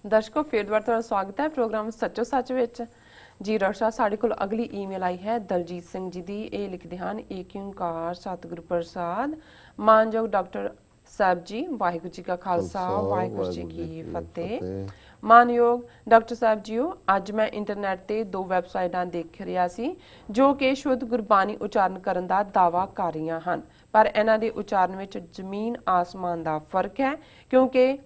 ਦਰਸ਼ਕੋ ਫਿਰ ਦੁਬਾਰਾ ਤੁਹਾਡਾ ਸਵਾਗਤ ਹੈ ਪ੍ਰੋਗਰਾਮ ਸੱਚੋ ਸੱਚ ਵਿੱਚ। ਜੀ ਡਾਕਟਰ ਸਾਹਿਬ, ਸਾਡੇ ਕੋਲ ਅਗਲੀ ਈਮੇਲ ਆਈ ਹੈ ਦਲਜੀਤ ਸਿੰਘ ਜੀ ਦੀ। ਇਹ ਲਿਖਦੇ ਹਨ, ਏਕ ਓਂਕਾਰ ਸਤਿਗੁਰੂ ਪ੍ਰਸਾਦ। ਮਾਨਯੋਗ ਡਾਕਟਰ ਸਾਹਿਬ ਜੀ, ਵਾਹਿਗੁਰੂ ਜੀ ਕਾ ਖਾਲਸਾ ਵਾਹਿਗੁਰੂ ਜੀ ਕੀ ਫਤਿਹ। ਮਾਨਯੋਗ ਡਾਕਟਰ ਸਾਹਿਬ ਜੀਓ, ਅੱਜ ਮੈਂ ਇੰਟਰਨੈਟ ਤੇ 2 ਵੈਬਸਾਈਟਾਂ ਦੇਖ ਰਿਹਾ ਸੀ ਜੋ ਕਿ ਸ਼ੁੱਧ ਗੁਰਬਾਣੀ ਉਚਾਰਨ ਕਰਨ ਦਾ ਦਾਅਵਾ ਕਰ ਰਹੀਆਂ ਹਨ, ਪਰ ਇਹਨਾਂ ਦੇ ਉਚਾਰਨ ਵਿੱਚ ਜ਼ਮੀਨ ਆਸਮਾਨ ਦਾ ਫਰਕ ਹੈ। ਕਿਉਂਕਿ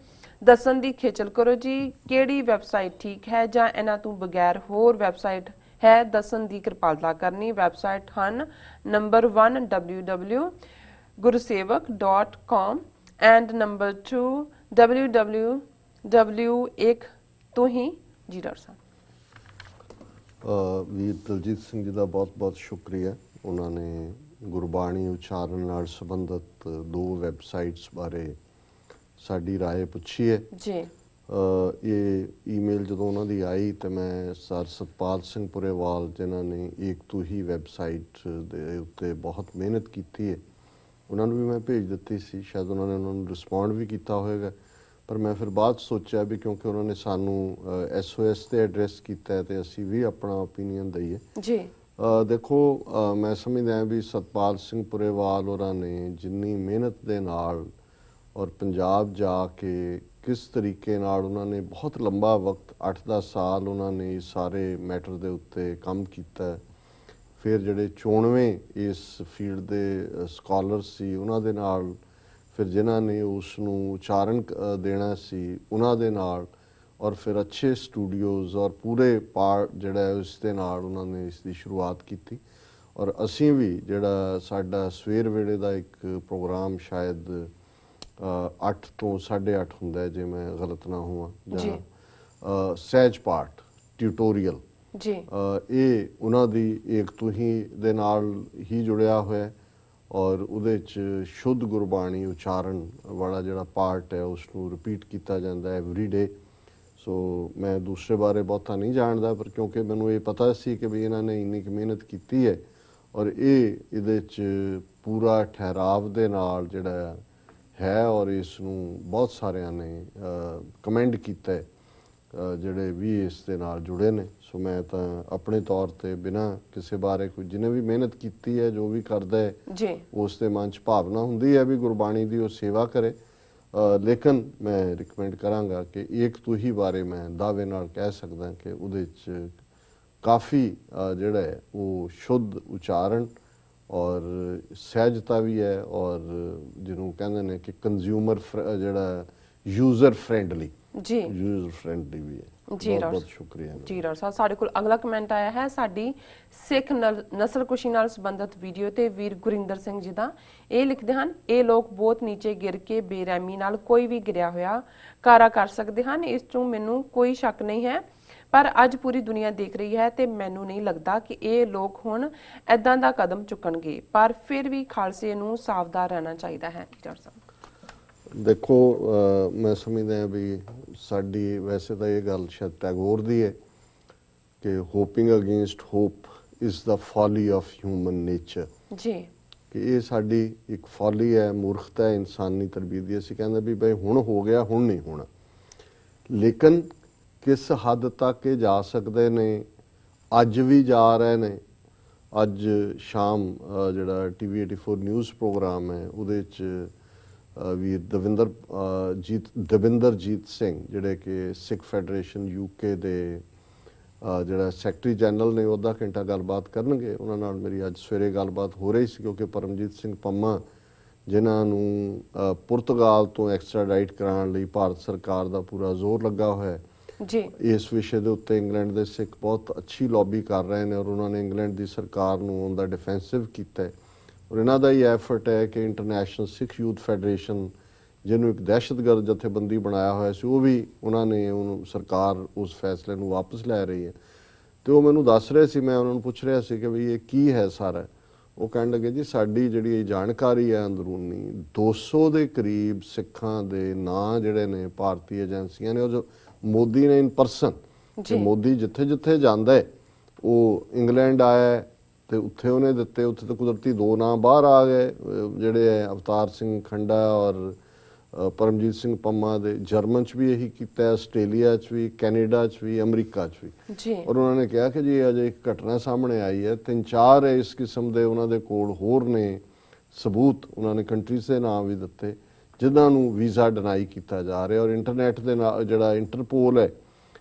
ਦੱਸਣ ਦੀ ਖੇਚਲ ਕਰੋ ਜੀ, ਕਿਹੜੀ ਵੈਬਸਾਈਟ ਠੀਕ ਹੈ ਜਾਂ ਇਹਨਾਂ ਤੋਂ ਬਗੈਰ ਹੋਰ ਵੈਬਸਾਈਟ ਹੈ, ਦੱਸਣ ਦੀ ਕਿਰਪਾਲਤਾ ਕਰਨੀ। ਵੈਬਸਾਈਟ ਹਨ number 1 www.gurusevak.com and number 2 www.1 ਤੋਂ ਹੀ। ਜੀ ਡਾਕਟਰ ਸਾਹਿਬ। ਵੀਰ ਦਲਜੀਤ ਸਿੰਘ ਜੀ ਦਾ ਬਹੁਤ-ਬਹੁਤ ਸ਼ੁਕਰੀਆ। ਉਹਨਾਂ ਨੇ ਗੁਰਬਾਣੀ ਉਚਾਰਨ ਨਾਲ ਸੰਬੰਧਿਤ 2 ਵੈਬਸਾਈਟਸ ਬਾਰੇ ਸਾਡੀ ਰਾਏ ਪੁੱਛੀ ਹੈ ਜੀ। ਇਹ ਈਮੇਲ ਜਦੋਂ ਉਹਨਾਂ ਦੀ ਆਈ ਤੇ ਮੈਂ ਸਰ ਸਤਪਾਲ ਸਿੰਘ ਪੁਰੇਵਾਲ ਜਿਨ੍ਹਾਂ ਨੇ ਏਕ ਤੋਂ ਹੀ ਵੈਬਸਾਈਟ ਦੇ ਉੱਤੇ ਬਹੁਤ ਮਿਹਨਤ ਕੀਤੀ ਹੈ, ਉਹਨਾਂ ਨੂੰ ਵੀ ਮੈਂ ਭੇਜ ਦਿੱਤੀ ਸੀ। ਸ਼ਾਇਦ ਉਹਨਾਂ ਨੇ ਉਹਨਾਂ ਨੂੰ ਰਿਸਪੌਂਡ ਵੀ ਕੀਤਾ ਹੋਵੇਗਾ, ਪਰ ਮੈਂ ਫਿਰ ਬਾਅਦ ਸੋਚਿਆ ਵੀ ਕਿਉਂਕਿ ਉਹਨਾਂ ਨੇ ਸਾਨੂੰ SOS ਤੇ ਐਡਰੈਸ ਕੀਤਾ ਹੈ ਤੇ ਅਸੀਂ ਵੀ ਆਪਣਾ ਓਪੀਨੀਅਨ ਦਈਏ ਜੀ। ਦੇਖੋ, ਮੈਂ ਸਮਝਦਾ ਵੀ ਸਤਪਾਲ ਸਿੰਘ ਪੁਰੇਵਾਲ ਹੋਰਾਂ ਨੇ ਜਿੰਨੀ ਮਿਹਨਤ ਦੇ ਨਾਲ ਔਰ ਪੰਜਾਬ ਜਾ ਕੇ ਕਿਸ ਤਰੀਕੇ ਨਾਲ ਉਹਨਾਂ ਨੇ ਬਹੁਤ ਲੰਬਾ ਵਕਤ 8-10 ਸਾਲ ਉਹਨਾਂ ਨੇ ਸਾਰੇ ਮੈਟਰ ਦੇ ਉੱਤੇ ਕੰਮ ਕੀਤਾ। ਫਿਰ ਜਿਹੜੇ 94 ਇਸ ਫੀਲਡ ਦੇ ਸਕਾਲਰ ਸੀ ਉਹਨਾਂ ਦੇ ਨਾਲ, ਫਿਰ ਜਿਨ੍ਹਾਂ ਨੇ ਉਸ ਨੂੰ ਉਚਾਰਨ ਦੇਣਾ ਸੀ ਉਹਨਾਂ ਦੇ ਨਾਲ, ਔਰ ਫਿਰ ਅੱਛੇ ਸਟੂਡੀਓਜ਼ ਔਰ ਪੂਰੇ ਪਾਰਟ ਜਿਹੜਾ ਇਸ ਦੇ ਨਾਲ ਉਹਨਾਂ ਨੇ ਇਸ ਦੀ ਸ਼ੁਰੂਆਤ ਕੀਤੀ। ਔਰ ਅਸੀਂ ਵੀ ਜਿਹੜਾ ਸਾਡਾ ਸਵੇਰ ਵੇਲੇ ਦਾ ਇੱਕ ਪ੍ਰੋਗਰਾਮ ਸ਼ਾਇਦ 8 ਤੋਂ 8:30 ਹੁੰਦਾ ਜੇ ਮੈਂ ਗਲਤ ਨਾ ਹੋਵਾਂ, ਜਾਂ ਸਹਿਜ ਪਾਠ ਟਿਊਟੋਰੀਅਲ ਜੀ, ਇਹ ਉਹਨਾਂ ਦੀ ਏਕ ਤੋਂ ਹੀ ਦੇ ਨਾਲ ਹੀ ਜੁੜਿਆ ਹੋਇਆ ਔਰ ਉਹਦੇ 'ਚ ਸ਼ੁੱਧ ਗੁਰਬਾਣੀ ਉਚਾਰਨ ਵਾਲਾ ਜਿਹੜਾ ਪਾਰਟ ਹੈ ਉਸ ਨੂੰ ਰਿਪੀਟ ਕੀਤਾ ਜਾਂਦਾ ਐਵਰੀਡੇ। ਸੋ ਮੈਂ ਦੂਸਰੇ ਬਾਰੇ ਬਹੁਤਾ ਨਹੀਂ ਜਾਣਦਾ, ਪਰ ਕਿਉਂਕਿ ਮੈਨੂੰ ਇਹ ਪਤਾ ਸੀ ਕਿ ਵੀ ਇਹਨਾਂ ਨੇ ਇੰਨੀ ਕੁ ਮਿਹਨਤ ਕੀਤੀ ਹੈ ਔਰ ਇਹਦੇ 'ਚ ਪੂਰਾ ਠਹਿਰਾਵ ਦੇ ਨਾਲ ਜਿਹੜਾ ਹੈ ਔਰ ਇਸ ਨੂੰ ਬਹੁਤ ਸਾਰਿਆਂ ਨੇ ਕਮੈਂਡ ਕੀਤਾ ਜਿਹੜੇ ਵੀ ਇਸ ਦੇ ਨਾਲ ਜੁੜੇ ਨੇ। ਸੋ ਮੈਂ ਤਾਂ ਆਪਣੇ ਤੌਰ ਤੇ ਬਿਨਾਂ ਕਿਸੇ ਬਾਰੇ ਕੋਈ ਜਿਹਨੇ ਵੀ ਮਿਹਨਤ ਕੀਤੀ ਹੈ, ਜੋ ਵੀ ਕਰਦਾ ਹੈ ਜੀ, ਉਸ ਦੇ ਮਨ 'ਚ ਭਾਵਨਾ ਹੁੰਦੀ ਹੈ ਵੀ ਗੁਰਬਾਣੀ ਦੀ ਉਹ ਸੇਵਾ ਕਰੇ। ਲੇਕਿਨ ਮੈਂ ਰਿਕਮੈਂਡ ਕਰਾਂਗਾ ਕਿ ਏਕ ਤੋਂ ਹੀ ਬਾਰੇ ਮੈਂ ਦਾਅਵੇ ਨਾਲ ਕਹਿ ਸਕਦਾ ਕਿ ਉਹਦੇ 'ਚ ਕਾਫੀ ਜਿਹੜਾ ਹੈ ਉਹ ਸ਼ੁੱਧ ਉਚਾਰਨ ਔਰ ਸਹਿਜਤਾ ਵੀ ਹੈ ਔਰ ਜਿਹਨੂੰ ਕਹਿੰਦੇ ਨੇ ਕਿ ਕੰਜ਼ਿਊਮਰ ਜਿਹੜਾ ਯੂਜ਼ਰ ਫਰੈਂਡਲੀ ਜੀ, ਯੂਜ਼ਰ ਫਰੈਂਡਲੀ ਵੀ ਹੈ। ਜੀ ਬਹੁਤ ਸ਼ੁਕਰੀਆ ਜੀ ਡਾਕਟਰ ਸਾਹਿਬ। ਸਾਡੇ ਕੋਲ ਅਗਲਾ ਕਮੈਂਟ ਆਇਆ ਹੈ ਸਾਡੀ ਸਿੱਖ ਨਸਲਕੁਸ਼ੀ ਨਾਲ ਸੰਬੰਧਿਤ ਵੀਡੀਓ ਤੇ ਵੀਰ ਗੁਰਿੰਦਰ ਸਿੰਘ ਜੀ ਦਾ। ਇਹ ਲਿਖਦੇ ਹਨ, ਇਹ ਲੋਕ ਬਹੁਤ ਨੀਚੇ ਗਿਰ ਕੇ ਬੇਰਹਿਮੀ ਨਾਲ ਕੋਈ ਵੀ ਗਿਰਿਆ ਹੋਇਆ ਕਾਰਾ ਕਰ ਸਕਦੇ ਹਨ, ਇਸ ਤੋਂ ਮੈਨੂੰ ਕੋਈ ਸ਼ੱਕ ਨਹੀਂ ਹੈ, ਪਰ ਅੱਜ ਪੂਰੀ ਦੁਨੀਆ ਦੇਖ ਰਹੀ ਹੈ ਤੇ ਮੈਨੂੰ ਨਹੀਂ ਲੱਗਦਾ ਕਿ ਇਹ ਲੋਕ ਹੁਣ ਐਦਾਂ ਦਾ ਕਦਮ ਚੁੱਕਣਗੇ, ਪਰ ਫਿਰ ਵੀ ਖਾਲਸੇ ਨੂੰ ਸਾਵਧਾਨ ਰਹਿਣਾ ਚਾਹੀਦਾ ਹੈ। ਡਾਕਟਰ ਸਾਹਿਬ ਦੇਖੋ, ਮੈਂ ਸਮਝਦਾ ਵੀ ਸਾਡੀ ਵੈਸੇ ਤਾਂ ਇਹ ਗੱਲ ਸ਼ਾਇਦ ਟੈਗੋਰ ਦੀ ਹੈ ਕਿ hoping against hope is the folly of human nature ਜੀ, ਕਿ ਇਹ ਸਾਡੀ ਇੱਕ ਫੋਲੀ ਹੈ, ਮੂਰਖਤਾ ਹੈ ਇਨਸਾਨੀ ਤਰਬੀਅਤ ਦੀ। ਅਸੀਂ ਕਹਿੰਦੇ ਵੀ ਬਈ ਹੁਣ ਹੋ ਗਿਆ, ਹੁਣ ਨਹੀਂ ਹੋਣਾ, ਲੇਕਿਨ ਕਿਸ ਹੱਦ ਤੱਕ ਇਹ ਜਾ ਸਕਦੇ ਨੇ, ਅੱਜ ਵੀ ਜਾ ਰਹੇ ਨੇ। ਅੱਜ ਸ਼ਾਮ ਜਿਹੜਾ TV 84 ਨਿਊਜ਼ ਪ੍ਰੋਗਰਾਮ ਹੈ ਉਹਦੇ 'ਚ ਵੀਰ ਦਵਿੰਦਰਜੀਤ ਸਿੰਘ ਜਿਹੜੇ ਕਿ ਸਿੱਖ ਫੈਡਰੇਸ਼ਨ UK ਦੇ ਜਿਹੜਾ ਸੈਕਟਰੀ ਜਨਰਲ ਨੇ, ਉਹ ਅੱਧਾ ਘੰਟਾ ਗੱਲਬਾਤ ਕਰਨਗੇ। ਉਹਨਾਂ ਨਾਲ ਮੇਰੀ ਅੱਜ ਸਵੇਰੇ ਗੱਲਬਾਤ ਹੋ ਰਹੀ ਸੀ ਕਿਉਂਕਿ ਪਰਮਜੀਤ ਸਿੰਘ ਪੰਮਾ ਜਿਨ੍ਹਾਂ ਨੂੰ ਪੁਰਤਗਾਲ ਤੋਂ ਐਕਸਟਰਾਡਾਈਟ ਕਰਾਉਣ ਲਈ ਭਾਰਤ ਸਰਕਾਰ ਦਾ ਪੂਰਾ ਜ਼ੋਰ ਲੱਗਾ ਹੋਇਆ ਜੀ, ਇਸ ਵਿਸ਼ੇ ਦੇ ਉੱਤੇ ਇੰਗਲੈਂਡ ਦੇ ਸਿੱਖ ਬਹੁਤ ਅੱਛੀ ਲੌਬੀ ਕਰ ਰਹੇ ਨੇ ਔਰ ਉਹਨਾਂ ਨੇ ਇੰਗਲੈਂਡ ਦੀ ਸਰਕਾਰ ਨੂੰ ਉਹਦਾ ਡਿਫੈਂਸਿਵ ਕੀਤਾ ਹੈ। ਔਰ ਇਹਨਾਂ ਦਾ ਹੀ ਐਫਰਟ ਹੈ ਕਿ ਇੰਟਰਨੈਸ਼ਨਲ ਸਿੱਖ ਯੂਥ ਫੈਡਰੇਸ਼ਨ, ਜਿਹਨੂੰ ਇੱਕ ਦਹਿਸ਼ਤਗਰਦ ਜਥੇਬੰਦੀ ਬਣਾਇਆ ਹੋਇਆ ਸੀ, ਉਹ ਵੀ ਉਹਨਾਂ ਨੇ ਉਹਨੂੰ ਸਰਕਾਰ ਉਸ ਫੈਸਲੇ ਨੂੰ ਵਾਪਸ ਲੈ ਰਹੀ ਹੈ। ਅਤੇ ਉਹ ਮੈਨੂੰ ਦੱਸ ਰਹੇ ਸੀ, ਮੈਂ ਉਹਨਾਂ ਨੂੰ ਪੁੱਛ ਰਿਹਾ ਸੀ ਕਿ ਵੀ ਇਹ ਕੀ ਹੈ ਸਾਰਾ। ਉਹ ਕਹਿਣ ਲੱਗੇ ਜੀ ਸਾਡੀ ਜਿਹੜੀ ਜਾਣਕਾਰੀ ਹੈ ਅੰਦਰੂਨੀ 200 ਦੇ ਕਰੀਬ ਸਿੱਖਾਂ ਦੇ ਨਾਂ ਜਿਹੜੇ ਨੇ ਭਾਰਤੀ ਏਜੰਸੀਆਂ ਨੇ, ਉਹ ਜੋ ਮੋਦੀ ਨੇ ਇਨ ਪਰਸਨ, ਤੇ ਮੋਦੀ ਜਿੱਥੇ ਜਿੱਥੇ ਜਾਂਦਾ ਹੈ, ਉਹ ਇੰਗਲੈਂਡ ਆਇਆ ਤੇ ਉੱਥੇ ਉਹਨੇ ਦਿੱਤੇ। ਉੱਥੇ ਤਾਂ ਕੁਦਰਤੀ 2 ਨਾਂ ਬਾਹਰ ਆ ਗਏ ਜਿਹੜੇ ਹੈ ਅਵਤਾਰ ਸਿੰਘ ਖੰਡਾ ਔਰ ਪਰਮਜੀਤ ਸਿੰਘ ਪੰਮਾ ਦੇ। ਜਰਮਨ 'ਚ ਵੀ ਇਹੀ ਕੀਤਾ, ਆਸਟ੍ਰੇਲੀਆ 'ਚ ਵੀ, ਕੈਨੇਡਾ 'ਚ ਵੀ, ਅਮਰੀਕਾ 'ਚ ਵੀ। ਜੀ ਔਰ ਉਹਨਾਂ ਨੇ ਕਿਹਾ ਕਿ ਜੀ ਅਜੇ ਇੱਕ ਘਟਨਾ ਸਾਹਮਣੇ ਆਈ ਹੈ, 3-4 ਇਸ ਕਿਸਮ ਦੇ ਉਹਨਾਂ ਦੇ ਕੋਲ ਹੋਰ ਨੇ ਸਬੂਤ। ਉਹਨਾਂ ਨੇ ਕੰਟਰੀਜ਼ ਦੇ ਨਾਮ ਵੀ ਦਿੱਤੇ ਜਿਨ੍ਹਾਂ ਨੂੰ ਵੀਜ਼ਾ ਡਿਨਾਈ ਕੀਤਾ ਜਾ ਰਿਹਾ। ਔਰ ਇੰਟਰਨੈਟ ਦੇ ਨਾਲ ਜਿਹੜਾ ਇੰਟਰਪੋਲ ਹੈ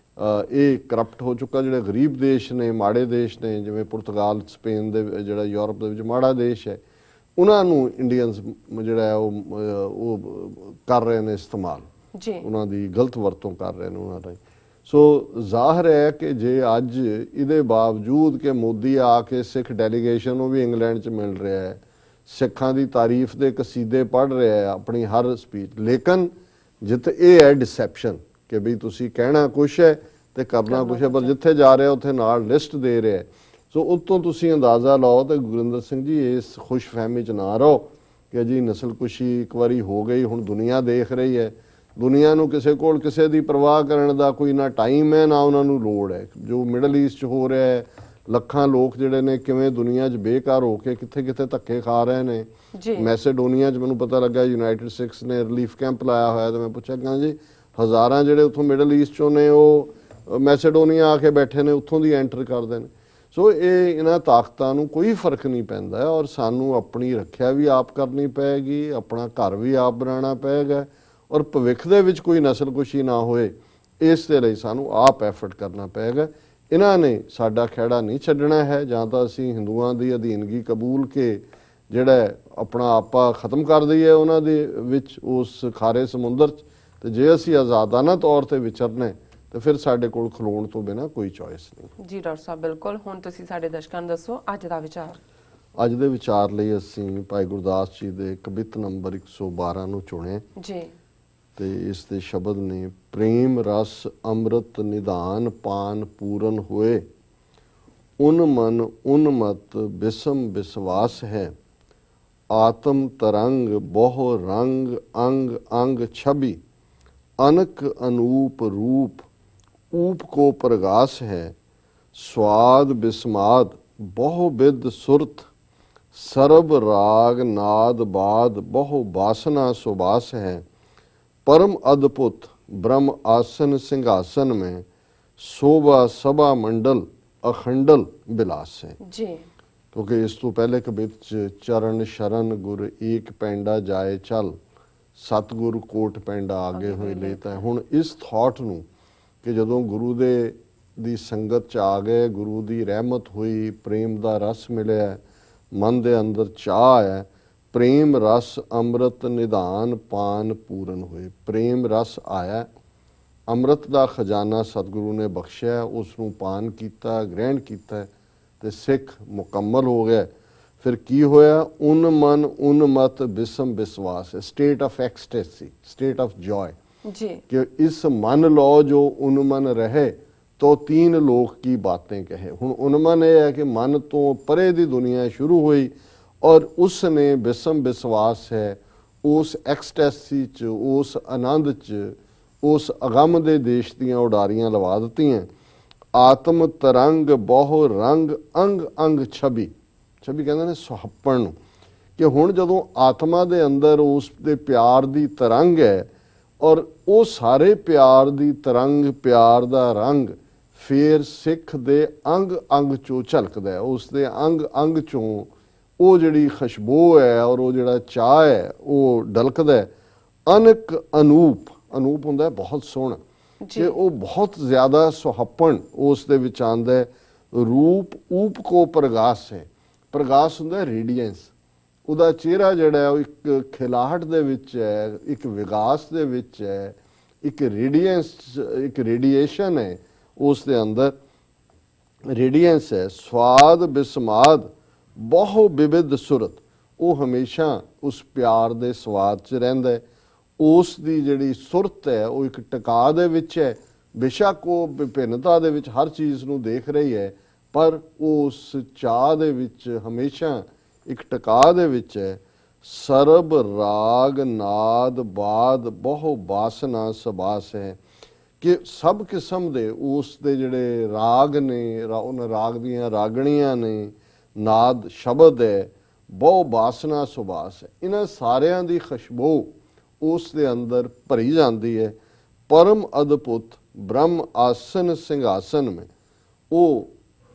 ਇਹ ਕਰਪਟ ਹੋ ਚੁੱਕਾ। ਜਿਹੜੇ ਗਰੀਬ ਦੇਸ਼ ਨੇ, ਮਾੜੇ ਦੇਸ਼ ਨੇ, ਜਿਵੇਂ ਪੁਰਤਗਾਲ, ਸਪੇਨ ਦੇ ਜਿਹੜਾ ਯੂਰਪ ਦੇ ਵਿੱਚ ਮਾੜਾ ਦੇਸ਼ ਹੈ, ਉਹਨਾਂ ਨੂੰ ਇੰਡੀਅਨਸ ਜਿਹੜਾ ਹੈ ਉਹ ਕਰ ਰਹੇ ਨੇ ਇਸਤੇਮਾਲ, ਜੀ ਉਹਨਾਂ ਦੀ ਗਲਤ ਵਰਤੋਂ ਕਰ ਰਹੇ ਨੇ ਉਹਨਾਂ ਦਾ। ਸੋ ਜ਼ਾਹਰ ਹੈ ਕਿ ਜੇ ਅੱਜ ਇਹਦੇ ਬਾਵਜੂਦ ਕਿ ਮੋਦੀ ਆ ਕੇ ਸਿੱਖ ਡੈਲੀਗੇਸ਼ਨ ਨੂੰ ਵੀ ਇੰਗਲੈਂਡ 'ਚ ਮਿਲ ਰਿਹਾ ਹੈ, ਸਿੱਖਾਂ ਦੀ ਤਾਰੀਫ ਦੇ ਕਸੀਦੇ ਪੜ੍ਹ ਰਿਹਾ ਹੈ ਆਪਣੀ ਹਰ ਸਪੀਚ, ਲੇਕਿਨ ਜਿੱਥੇ ਇਹ ਹੈ ਡਿਸੈਪਸ਼ਨ ਕਿ ਵੀ ਤੁਸੀਂ ਕਹਿਣਾ ਕੁਛ ਹੈ ਤੇ ਕਰਨਾ ਕੁਛ ਹੈ, ਪਰ ਜਿੱਥੇ ਜਾ ਰਿਹਾ ਉੱਥੇ ਨਾਲ ਲਿਸਟ ਦੇ ਰਿਹਾ ਹੈ। ਸੋ ਉਤੋਂ ਤੁਸੀਂ ਅੰਦਾਜ਼ਾ ਲਾਓ। ਤੇ ਗੁਰਿੰਦਰ ਸਿੰਘ ਜੀ ਇਸ ਖੁਸ਼ਫਹਿਮੀ 'ਚ ਨਾ ਰਹੋ ਕਿ ਜੀ ਨਸਲਕੁਸ਼ੀ ਇੱਕ ਵਾਰੀ ਹੋ ਗਈ, ਹੁਣ ਦੁਨੀਆ ਦੇਖ ਰਹੀ ਹੈ। ਦੁਨੀਆ ਨੂੰ ਕਿਸੇ ਕੋਲ ਕਿਸੇ ਦੀ ਪਰਵਾਹ ਕਰਨ ਦਾ ਕੋਈ ਨਾ ਟਾਈਮ ਹੈ, ਨਾ ਉਹਨਾਂ ਨੂੰ ਲੋੜ ਹੈ। ਜੋ ਮਿਡਲ ਈਸਟ 'ਚ ਹੋ ਰਿਹਾ ਹੈ, ਲੱਖਾਂ ਲੋਕ ਜਿਹੜੇ ਨੇ ਕਿਵੇਂ ਦੁਨੀਆ 'ਚ ਬੇਘਰ ਹੋ ਕੇ ਕਿੱਥੇ ਕਿੱਥੇ ਧੱਕੇ ਖਾ ਰਹੇ ਨੇ। ਮੈਸੇਡੋਨੀਆ 'ਚ ਮੈਨੂੰ ਪਤਾ ਲੱਗਾ ਯੂਨਾਈਟਿਡ ਸਟੇਟਸ ਨੇ ਰਿਲੀਫ ਕੈਂਪ ਲਾਇਆ ਹੋਇਆ, ਤੇ ਮੈਂ ਪੁੱਛਿਆ ਕਿ ਜੀ ਹਜ਼ਾਰਾਂ ਜਿਹੜੇ ਉੱਥੋਂ ਮਿਡਲ ਈਸਟ 'ਚੋਂ ਨੇ ਉਹ ਮੈਸੇਡੋਨੀਆ ਆ ਕੇ ਬੈਠੇ ਨੇ, ਉੱਥੋਂ ਦੀ ਐਂਟਰ ਕਰਦੇ ਨੇ। ਸੋ ਇਹਨਾਂ ਤਾਕਤਾਂ ਨੂੰ ਕੋਈ ਫਰਕ ਨਹੀਂ ਪੈਂਦਾ, ਔਰ ਸਾਨੂੰ ਆਪਣੀ ਰੱਖਿਆ ਵੀ ਆਪ ਕਰਨੀ ਪਏਗੀ, ਆਪਣਾ ਘਰ ਵੀ ਆਪ ਬਣਾਉਣਾ ਪਏਗਾ, ਔਰ ਭਵਿੱਖ ਦੇ ਵਿੱਚ ਕੋਈ ਨਸਲਕੁਸ਼ੀ ਨਾ ਹੋਏ ਇਸ ਦੇ ਲਈ ਸਾਨੂੰ ਆਪ ਐਫਰਟ ਕਰਨਾ ਪਏਗਾ। ਇਹਨਾਂ ਨੇ ਸਾਡਾ ਖਹਿੜਾ ਨਹੀਂ ਛੱਡਣਾ ਹੈ। ਜਾਂ ਤਾਂ ਅਸੀਂ ਹਿੰਦੂਆਂ ਦੀ ਅਧੀਨਗੀ ਕਬੂਲ ਕੇ ਜਿਹੜਾ ਆਪਣਾ ਆਪਾ ਖਤਮ ਕਰ ਦਈਏ ਉਹਨਾਂ ਦੇ ਵਿੱਚ, ਉਸ ਖਾਰੇ ਸਮੁੰਦਰ 'ਚ, ਤੇ ਜੇ ਅਸੀਂ ਆਜ਼ਾਦਾਨਾ ਤੌਰ ਤੇ ਵਿਚਰਨੇ ਤੇ ਫਿਰ ਸਾਡੇ ਕੋਲ ਖਲੋਣ ਤੋਂ ਬਿਨਾਂ ਕੋਈ ਚੋਇਸ ਨਹੀਂ। ਜੀ ਡਾਕਟਰ ਸਾਹਿਬ, ਬਿਲਕੁਲ। ਹੁਣ ਤੁਸੀਂ ਸਾਡੇ ਦਰਸ਼ਕਾਂ ਨੂੰ ਦੱਸੋ ਅੱਜ ਦਾ ਵਿਚਾਰ। ਅੱਜ ਦੇ ਵਿਚਾਰ ਲਈ ਅਸੀਂ ਭਾਈ ਗੁਰਦਾਸ ਜੀ ਦੇ ਕਵਿਤ ਨੰਬਰ 112 ਨੂੰ ਚੁਣਿਆ ਜੀ, ਤੇ ਇਸ ਦੇ ਸ਼ਬਦ ਨੇ, ਪ੍ਰੇਮ ਰਸ ਅੰਮ੍ਰਿਤ ਨਿਧਾਨ ਪਾਨ ਪੂਰਨ ਹੋਏ, ਉਨ ਮਨ ਉਨਮਤ ਬਿਸਮ ਵਿਸ਼ਵਾਸ ਹੈ, ਆਤਮ ਤਰੰਗ ਬਹੁ ਰੰਗ ਅੰਗ ਅੰਗ ਛਬੀ, अनक अनूप रूप ऊप को प्रगास है, स्वाद बिस्माद बहुविध सुरत, सरब राग नाद बाद बहु बासना सुबास है, परम अद्भुत ब्रह्म आसन सिंहासन में शोभा सभा मंडल अखंडल बिलास है। जी, क्योंकि इस तो पहले कवित चरण शरण गुर एक पैंडा जाए चल, ਸਤਿਗੁਰੂ ਕੋਟ ਪੈਂਡਾ ਆਗੇ ਹੋਏ ਲੇਤਾ ਹੈ। ਹੁਣ ਇਸ ਥਾਟ ਨੂੰ ਕਿ ਜਦੋਂ ਗੁਰੂ ਦੀ ਸੰਗਤ 'ਚ ਆ ਗਏ, ਗੁਰੂ ਦੀ ਰਹਿਮਤ ਹੋਈ, ਪ੍ਰੇਮ ਦਾ ਰਸ ਮਿਲਿਆ, ਮਨ ਦੇ ਅੰਦਰ ਚਾਹ ਹੈ, ਪ੍ਰੇਮ ਰਸ ਅੰਮ੍ਰਿਤ ਨਿਧਾਨ ਪਾਨ ਪੂਰਨ ਹੋਏ। ਪ੍ਰੇਮ ਰਸ ਆਇਆ, ਅੰਮ੍ਰਿਤ ਦਾ ਖਜ਼ਾਨਾ ਸਤਿਗੁਰੂ ਨੇ ਬਖਸ਼ਿਆ, ਉਸ ਨੂੰ ਪਾਨ ਕੀਤਾ, ਗ੍ਰਹਿਣ ਕੀਤਾ ਤੇ ਸਿੱਖ ਮੁਕੰਮਲ ਹੋ ਗਿਆ। ਫਿਰ ਕੀ ਹੋਇਆ? ਉਨ ਮਨ ਉਨ ਮਤ ਬਿਸਮ ਵਿਸ਼ਵਾਸ, ਸਟੇਟ ਆਫ ਐਕਸਟੈਸੀ, ਸਟੇਟ ਆਫ ਜॉय जी, कि इस मन लो जो उन्मन रहे तो तीन लोक की बातें कहे। हुण उन्मन ये है कि मन तो परे दी दुनिया शुरू हुई और उसने बिसम विश्वास है उस एक्सटैसी च, उस आनंद च, उस अगम दे देश दियां उडारियां लवा दित्तियां। आत्म तरंग बहु रंग अंग अंग छवि, छवि कहते ने सुहप्पण नूं, कि हुण जदों आत्मा दे अंदर उस दे प्यार दी तरंग है और वो सारे प्यार दी तरंग, प्यार दा रंग फिर सिख दे अंग अंग चों झलकदा है, उस दे अंग अंग चों वो जिहड़ी खुशबू है और वो जिहड़ा चाह है वो डलकदा है। अनक अनूप, अनूप हुंदा है बहुत सोहना, कि वो बहुत ज़्यादा सुहप्पण उस दे विच आंदा है। रूप ऊप को प्रगास है, प्रगास हुंदा रेडियंस, ਉਹਦਾ ਚਿਹਰਾ ਜਿਹੜਾ ਉਹ ਇੱਕ ਖਿਲਾਹਟ ਦੇ ਵਿੱਚ ਹੈ, ਇੱਕ ਵਿਗਾਸ ਦੇ ਵਿੱਚ ਹੈ, ਇੱਕ ਰੇਡੀਅੰਸ, ਇੱਕ ਰੇਡੀਏਸ਼ਨ ਹੈ ਉਸ ਦੇ ਅੰਦਰ, ਰੇਡੀਅੰਸ ਹੈ। ਸਵਾਦ ਬਿਸਮਾਦ ਬਹੁ ਵਿਵਿਧ ਸੁਰਤ, ਉਹ ਹਮੇਸ਼ਾ ਉਸ ਪਿਆਰ ਦੇ ਸਵਾਦ 'ਚ ਰਹਿੰਦਾ ਹੈ। ਉਸ ਦੀ ਜਿਹੜੀ ਸੁਰਤ ਹੈ ਉਹ ਇੱਕ ਟਿਕਾ ਦੇ ਵਿੱਚ ਹੈ, ਬੇਸ਼ੱਕ ਉਹ ਵਿਭਿੰਨਤਾ ਦੇ ਵਿੱਚ ਹਰ ਚੀਜ਼ ਨੂੰ ਦੇਖ ਰਹੀ ਹੈ, ਪਰ ਉਸ ਚਾਹ ਦੇ ਵਿੱਚ ਹਮੇਸ਼ਾ ਇੱਕ ਟਿਕਾ ਦੇ ਵਿੱਚ ਹੈ। ਸਰਬ ਰਾਗ ਨਾਦ ਬਾਦ ਬਹੁ ਬਾਸਨਾ ਸਬਾਸ ਹੈ, ਕਿ ਸਭ ਕਿਸਮ ਦੇ ਉਸ ਦੇ ਜਿਹੜੇ ਰਾਗ ਨੇ, ਉਹਨਾਂ ਰਾਗ ਦੀਆਂ ਰਾਗਣੀਆਂ ਨੇ, ਨਾਦ ਸ਼ਬਦ ਹੈ, ਬਹੁ ਬਾਸਨਾ ਸੁਬਾਸ ਹੈ। ਇਹਨਾਂ ਸਾਰਿਆਂ ਦੀ ਖੁਸ਼ਬੂ ਉਸ ਦੇ ਅੰਦਰ ਭਰੀ ਜਾਂਦੀ ਹੈ। ਪਰਮ ਅਦਭੁਤ ਬ੍ਰਹਮ ਆਸਨ ਸਿੰਘਾਸਨ में ਉਹ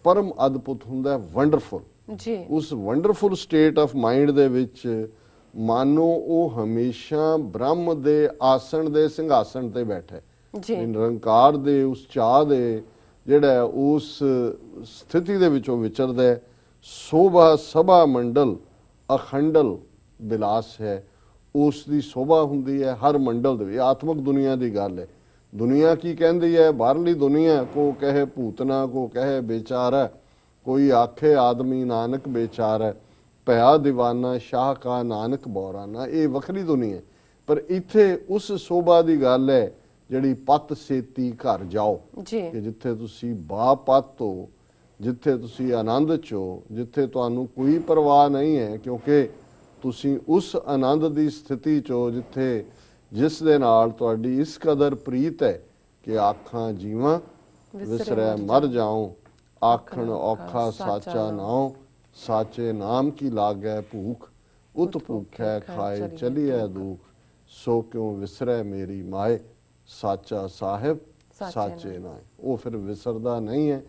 ਪਰਮ ਅਦਭੁਤ ਹੁੰਦਾ ਹੈ, ਵੰਡਰਫੁਲ। ਜੀ ਉਸ ਵੰਡਰਫੁਲ ਸਟੇਟ ਆਫ ਮਾਈਂਡ ਦੇ ਵਿੱਚ ਮਾਨੋ ਉਹ ਹਮੇਸ਼ਾ ਬ੍ਰਹਮ ਦੇ ਆਸਣ ਦੇ ਸਿੰਘਾਸਣ ਤੇ ਬੈਠਾ, ਜੀ ਨਿਰੰਕਾਰ ਦੇ ਉਸ ਚਾਹ ਦੇ ਜਿਹੜਾ ਹੈ ਉਸ ਸਥਿਤੀ ਦੇ ਵਿੱਚ ਉਹ ਵਿਚਰਦਾ ਹੈ। ਸੋਭਾ ਸਭਾ ਮੰਡਲ ਅਖੰਡਲ ਬਿਲਾਸ ਹੈ, ਉਸ ਦੀ ਸੋਭਾ ਹੁੰਦੀ ਹੈ ਹਰ ਮੰਡਲ ਦੇ ਵਿੱਚ। ਆਤਮਿਕ ਦੁਨੀਆ ਦੀ ਗੱਲ ਹੈ। ਦੁਨੀਆ ਕੀ ਕਹਿੰਦੀ ਹੈ? ਬਾਹਰਲੀ ਦੁਨੀਆ ਕੋ ਕਹੇ ਭੂਤਨਾ, ਕੋ ਕਹੇ ਬੇਚਾਰਾ, ਕੋਈ ਆਖੇ ਆਦਮੀ ਨਾਨਕ ਬੇਚਾਰਾ, ਭਇਆ ਦੀਵਾਨਾ ਸ਼ਾਹ ਕਾ ਨਾਨਕ ਬੌਰਾਨਾ। ਇਹ ਵੱਖਰੀ ਦੁਨੀਆ। ਪਰ ਇੱਥੇ ਉਸ ਸੋਭਾ ਦੀ ਗੱਲ ਹੈ ਜਿਹੜੀ ਪਤ ਸੇਤੀ ਘਰ ਜਾਓ, ਜੀ ਕਿ ਜਿੱਥੇ ਤੁਸੀਂ ਬਾਪਤ ਹੋ, ਜਿੱਥੇ ਤੁਸੀਂ ਆਨੰਦ 'ਚ ਹੋ, ਜਿੱਥੇ ਤੁਹਾਨੂੰ ਕੋਈ ਪਰਵਾਹ ਨਹੀਂ ਹੈ, ਕਿਉਂਕਿ ਤੁਸੀਂ ਉਸ ਆਨੰਦ ਦੀ ਸਥਿਤੀ 'ਚ ਹੋ ਜਿੱਥੇ ਜਿਸ ਦੇ ਨਾਲ ਤੁਹਾਡੀ ਇਸ ਕਦਰ ਪ੍ਰੀਤ ਹੈ ਕਿ ਆਖਾਂ ਜੀਵਾਂ ਵਿਸਰੈ ਮਰ ਜਾਉ, ਆਖਣ ਔਖਾ ਸਾਚਾ ਨਾਉ, ਸਾਚੇ ਨਾਮ ਕੀ ਲਾਗੈ ਭੂਖ, ਉਤ ਭੂਖੈ ਖਾਏ ਚਲੀਐ ਦੁਖ, ਸੋ ਕਿਉ ਵਿਸਰੈ ਮੇਰੀ ਮਾਏ, ਸਾਚਾ ਸਾਹਿਬ ਸਾਚੇ ਨਾਏ। ਉਹ ਫਿਰ ਵਿਸਰਦਾ ਨਹੀਂ ਹੈ,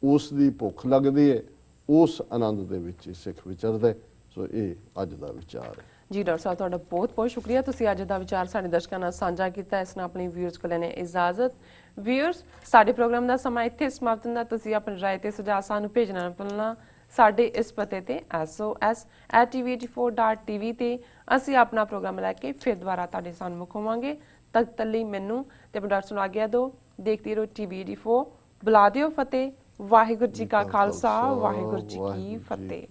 ਉਸ ਦੀ ਭੁੱਖ ਲੱਗਦੀ ਹੈ, ਉਸ ਆਨੰਦ ਦੇ ਵਿੱਚ ਹੀ ਸਿੱਖ ਵਿਚਰਦਾ। ਸੋ ਇਹ ਅੱਜ ਦਾ ਵਿਚਾਰ ਹੈ। ਜੀ ਡਾਕਟਰ ਸਾਹਿਬ, ਤੁਹਾਡਾ ਬਹੁਤ ਬਹੁਤ ਸ਼ੁਕਰੀਆ। ਤੁਸੀਂ ਅੱਜ ਦਾ ਵਿਚਾਰ ਸਾਡੇ ਦਰਸ਼ਕਾਂ ਨਾਲ ਸਾਂਝਾ ਕੀਤਾ। ਇਸ ਨਾਲ ਆਪਣੇ ਵਿਊਅਰਸ ਕੋਲ ਲੈਣੇ ਇਜਾਜ਼ਤ। ਵਿਊਅਰਸ, ਸਾਡੇ ਪ੍ਰੋਗਰਾਮ ਦਾ ਸਮਾਂ ਇੱਥੇ ਸਮਾਪਤ ਹੁੰਦਾ। ਤੁਸੀਂ ਆਪਣੀ ਰਾਏ ਤੇ ਸੁਝਾਅ ਸਾਨੂੰ ਭੇਜਣਾ ਨਾ ਭੁੱਲਣਾ। ਸਾਡੇ ਇਸ ਪਤੇ ਤੇ sos@tv84.tv ਤੇ ਅਸੀਂ ਆਪਣਾ ਪ੍ਰੋਗਰਾਮ ਲੈ ਕੇ ਫਿਰ ਦੁਬਾਰਾ ਤੁਹਾਡੇ ਸਾਹਮਣੇ ਹੋਵਾਂਗੇ। ਤਦ ਤੱਕ ਲਈ ਮੈਨੂੰ ਤੇ ਆਪਣੇ ਡਾਕਟਰ ਨੂੰ ਆਗਿਆ ਦਿਓ। ਦੇਖਦੇ ਰਹੋ TV84। ਬੁਲਾ ਦਿਓ ਫਤਿਹ। ਵਾਹਿਗੁਰੂ ਜੀ ਕਾ ਖਾਲਸਾ, ਵਾਹਿਗੁਰੂ ਜੀ ਕੀ ਫਤਿਹ।